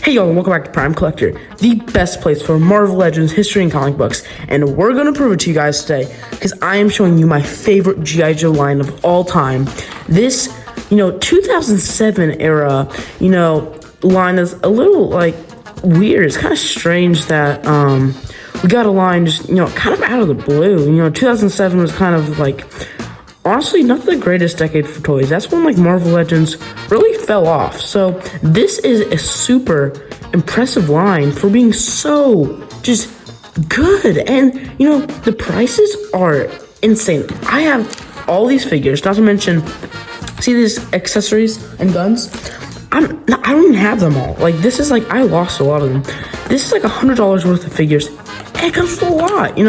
Hey y'all, and welcome back to Prime Collector, the best place for Marvel Legends, history, and comic books. And we're gonna prove it to you guys today, because I am showing you my favorite G.I. Joe line of all time. This, 2007 era, line is a little, weird. It's kind of strange that, we got a line just, kind of out of the blue. 2007 was kind of, honestly, not the greatest decade for toys. That's when Marvel Legends really fell off. So this is a super impressive line for being so just good. And the prices are insane. I have all these figures, not to mention, see these accessories and guns? I don't even have them all. This is I lost a lot of them. This is $100 worth of figures. It comes with a lot,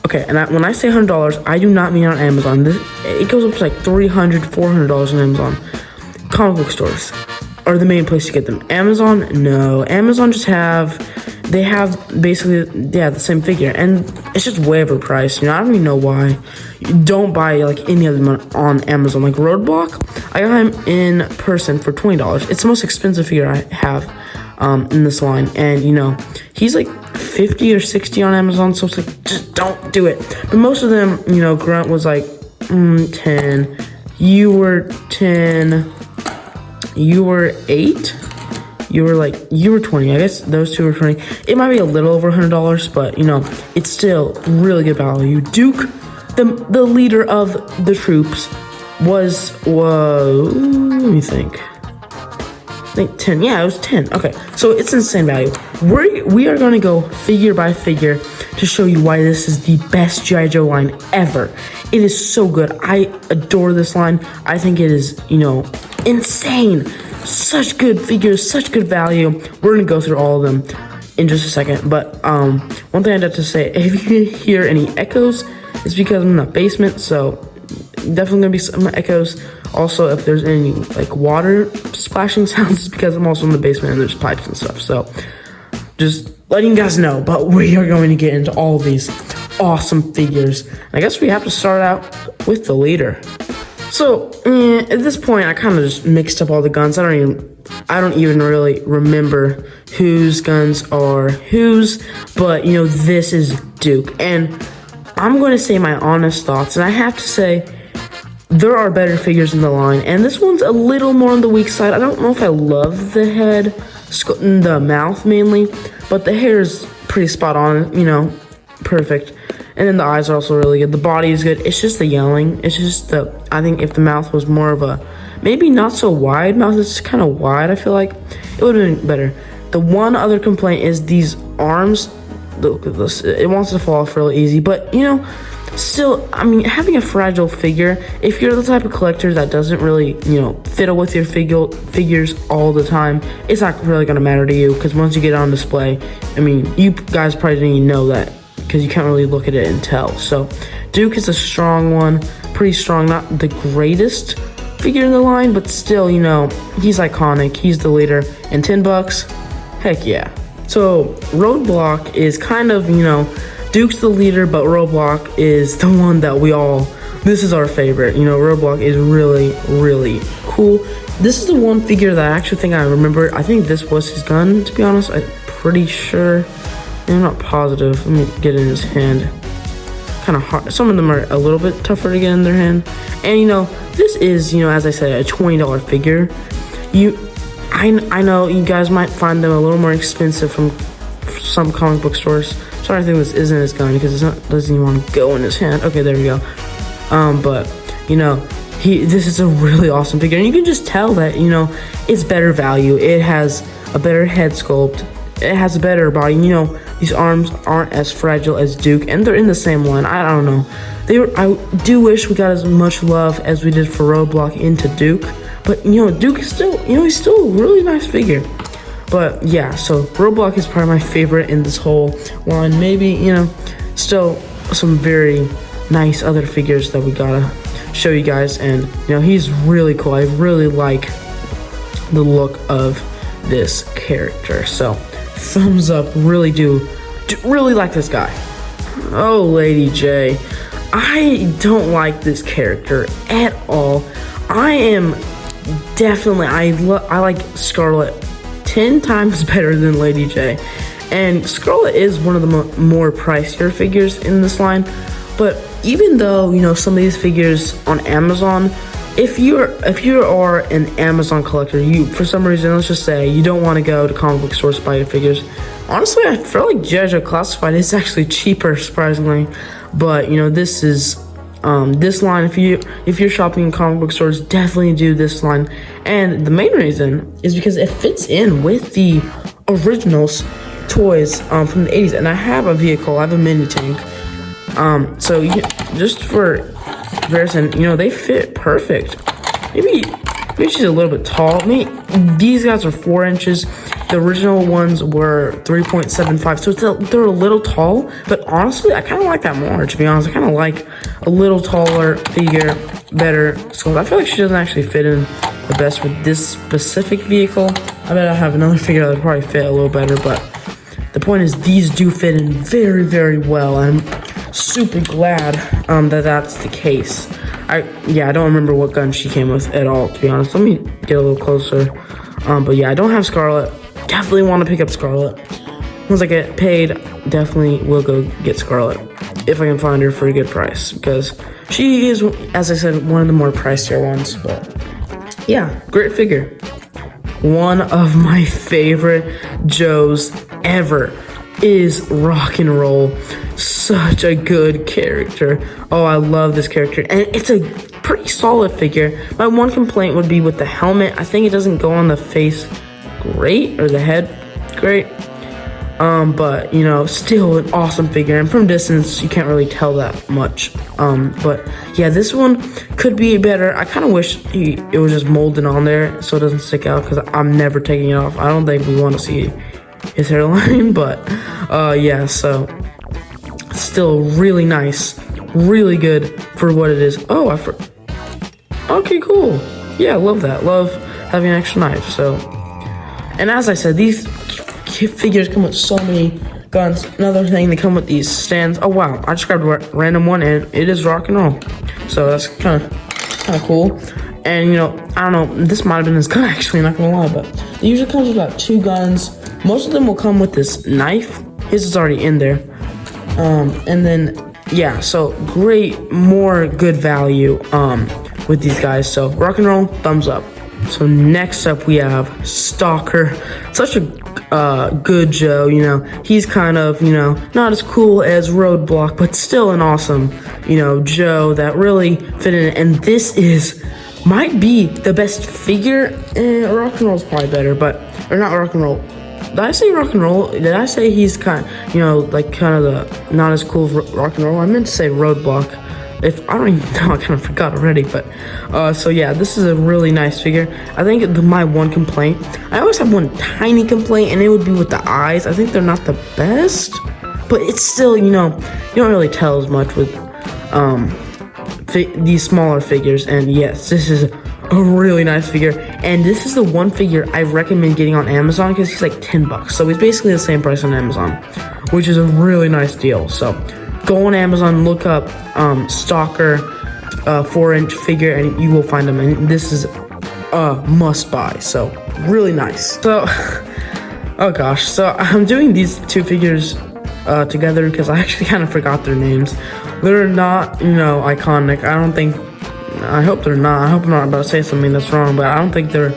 Okay, and when I say $100, I do not mean on Amazon. It goes up to $300, $400 on Amazon. Comic book stores are the main place to get them. Amazon, no. Amazon they have basically, the same figure. And it's just way overpriced. I don't even know why. You don't buy any of them on Amazon. Roadblock, I got him in person for $20. It's the most expensive figure I have in this line. And, he's 50 or 60 on Amazon, so it's just don't do it. But most of them, Grunt was 10, you were 10, you were 8, you were 20. I guess those two were 20. It might be a little over $100, but it's still really good value. Duke, the leader of the troops, was let me think. I think 10. Yeah, it was 10. Okay, so it's insane value. We are going to go figure by figure to show you why this is the best G.I. Joe line ever. It is so good. I adore this line. I think it is, insane. Such good figures, such good value. We're going to go through all of them in just a second. But one thing I'd have to say, if you hear any echoes, it's because I'm in the basement, so definitely gonna be some echoes. Also, if there's any water splashing sounds, it's because I'm also in the basement and there's pipes and stuff. So just letting you guys know. But we are going to get into all of these awesome figures. I guess we have to start out with the leader. So at this point, I kind of just mixed up all the guns. I don't even really remember whose guns are whose. But this is Duke, and I'm going to say my honest thoughts, and I have to say, there are better figures in the line, and this one's a little more on the weak side. I don't know if I love the head, the mouth mainly, but the hair is pretty spot on, perfect. And then the eyes are also really good. The body is good. It's just the yelling. It's just I think if the mouth was more of a, maybe not so wide mouth, it's kind of wide, I feel like it would have been better. The one other complaint is these arms. Look at this. It wants to fall off really easy, but still, having a fragile figure, if you're the type of collector that doesn't really, fiddle with your figures all the time, it's not really going to matter to you, because once you get it on display, you guys probably didn't even know that, because you can't really look at it and tell. So, Duke is a strong one, pretty strong, not the greatest figure in the line, but still, he's iconic, he's the leader, and $10, heck yeah. So, Roadblock is kind of, Duke's the leader, but Roadblock is the one that this is our favorite. Roadblock is really, really cool. This is the one figure that I actually think I remember. I think this was his gun, to be honest. I'm pretty sure. I'm not positive. Let me get in his hand. Kind of hard. Some of them are a little bit tougher to get in their hand. And, this is, as I said, a $20 figure. I know you guys might find them a little more expensive from some comic book stores. Sorry, I think this isn't his gun because doesn't even want to go in his hand. Okay, there we go. But this is a really awesome figure, and you can just tell that it's better value. It has a better head sculpt. It has a better body. These arms aren't as fragile as Duke, and they're in the same line. I don't know. I do wish we got as much love as we did for Roadblock into Duke, but Duke is still he's still a really nice figure. But yeah, so Roadblock is probably my favorite in this whole line. Maybe, still some very nice other figures that we gotta show you guys. And, he's really cool. I really like the look of this character. So, thumbs up. Really do really like this guy. Oh, Lady J. I don't like this character at all. I am definitely, I like Scarlet 10 times better than Lady J. And Scarlet is one of the more pricier figures in this line. But even though, you know, some of these figures on Amazon, if you are an Amazon collector, you, for some reason, let's just say you don't want to go to comic book stores to buy your figures. Honestly, I feel like G.I. Joe Classified is actually cheaper, surprisingly. But, you know, this is this line. If you're shopping in comic book stores, definitely do this line. And the main reason is because it fits in with the originals toys from the 80s. And I have a vehicle, I have a mini tank. So just for comparison, you know, they fit perfect. Maybe she's a little bit tall. These guys are 4 inches. The original ones were 3.75, so they're a little tall. But honestly, I kind of like that more. To be honest, I kind of like a little taller figure better. So I feel like she doesn't actually fit in the best with this specific vehicle. I bet I have another figure that would probably fit a little better. But the point is, these do fit in very, very well. I'm super glad that that's the case. I don't remember what gun she came with at all, to be honest. Let me get a little closer. But yeah, I don't have Scarlet. Definitely want to pick up Scarlet. Once I get paid, definitely will go get Scarlet if I can find her for a good price, because she is, as I said, one of the more pricier ones. But yeah, great figure. One of my favorite Joes ever is Rock and Roll. Such a good character. Oh, I love this character, and it's a pretty solid figure. My one complaint would be with the helmet. I think it doesn't go on the face great, or the head great. But you know, still an awesome figure, and from distance you can't really tell that much. But yeah, this one could be better. I kind of wish it was just molded on there so it doesn't stick out, because I'm never taking it off. I don't think we want to see his hairline. But yeah, so still really nice, really good for what it is. Oh, okay, cool. Yeah, love that. Love having an extra knife. So, and as I said, these figures come with so many guns. Another thing, they come with these stands. Oh wow, I just grabbed a random one, and it is Rock and Roll. So that's kind of cool. And you know, I don't know, this might have been his gun actually, not gonna lie, but it usually comes with about 2 guns. Most of them will come with this knife. His is already in there. And then yeah, so great, more good value with these guys. So Rock and Roll, thumbs up. So next up we have Stalker. Such a good Joe, you know. He's kind of, you know, not as cool as Roadblock, but still an awesome, you know, Joe that really fit in. And this might be the best figure. Rock and Roll's probably better, but, or not Rock and Roll. Did I say Rock and Roll? Did I say he's kind of, you know, like kind of the not as cool as Rock and Roll? I meant to say Roadblock. If I don't even know, I kind of forgot already. But so yeah, this is a really nice figure. I think my one complaint, I always have one tiny complaint, and it would be with the eyes. I think they're not the best, but it's still, you know, you don't really tell as much with these smaller figures. And yes, this is a really nice figure, and this is the one figure I recommend getting on Amazon, because he's like $10, so he's basically the same price on Amazon, which is a really nice deal. So go on Amazon, look up Stalker 4-inch figure, and you will find them, and this is a must buy. So really nice. So oh gosh, so I'm doing these 2 figures together because I actually kind of forgot their names. They're not, you know, iconic. I hope they're not. I hope I'm not about to say something that's wrong, but I don't think they're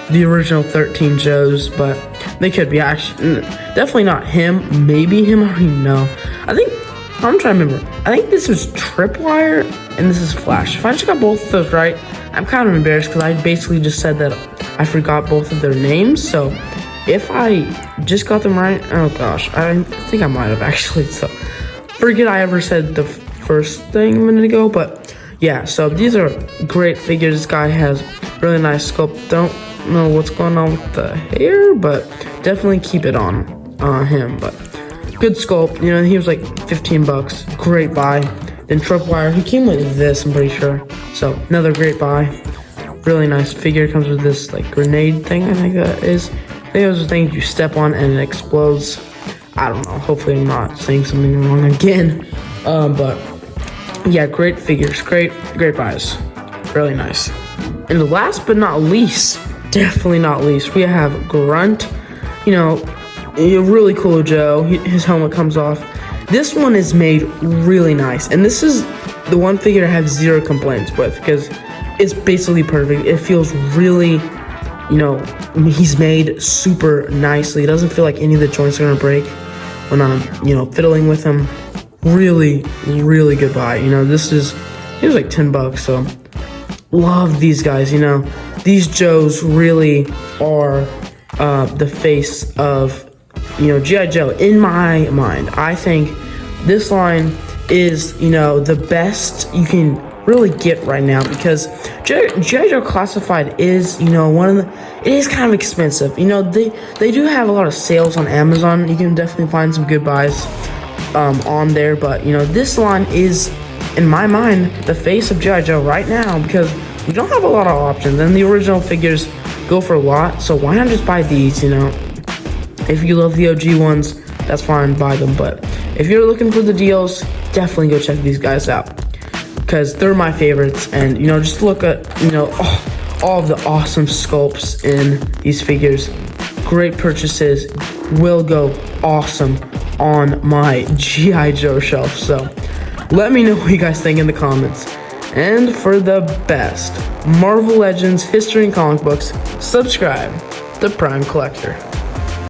the original 13 Joes, but they could be. Actually, definitely not him. Maybe him. I don't even know. I'm trying to remember. I think this is Tripwire and this is Flash. If I just got both of those right, I'm kind of embarrassed because I basically just said that I forgot both of their names. So if I just got them right, oh gosh, I think I might have actually. So forget I ever said the first thing a minute ago, but yeah, so these are great figures. This guy has really nice sculpt. Don't know what's going on with the hair, but definitely keep it on him. But good sculpt. You know, he was like $15. Great buy. Then Tripwire, he came with this, I'm pretty sure. So another great buy. Really nice figure. Comes with this like grenade thing, I think that is. I think those are things you step on and it explodes. I don't know. Hopefully I'm not saying something wrong again. But yeah, great figures, great buys, really nice. And last but not least, definitely not least, we have Grunt. you know, a really cool Joe. His helmet comes off. This one is made really nice, and this is the one figure I have zero complaints with because it's basically perfect. It feels really, you know, he's made super nicely. It doesn't feel like any of the joints are gonna break when I'm, you know, fiddling with him. Really, really good buy. You know, it was like $10, so love these guys. You know, these Joes really are the face of, you know, G.I. Joe. In my mind, I think this line is, you know, the best you can really get right now because G.I. Joe Classified is, you know, it is kind of expensive. You know, they do have a lot of sales on Amazon. You can definitely find some good buys on there, but you know, this line is, in my mind, the face of G.I. Joe right now because we don't have a lot of options, and the original figures go for a lot, so why not just buy these? You know, if you love the OG ones, that's fine, buy them, but if you're looking for the deals, definitely go check these guys out because they're my favorites. And you know, just look at, you know, all of the awesome sculpts in these figures. Great purchases, will go awesome on my G.I. Joe shelf. So let me know what you guys think in the comments. And for the best Marvel Legends history and comic books, subscribe to Prime Collector.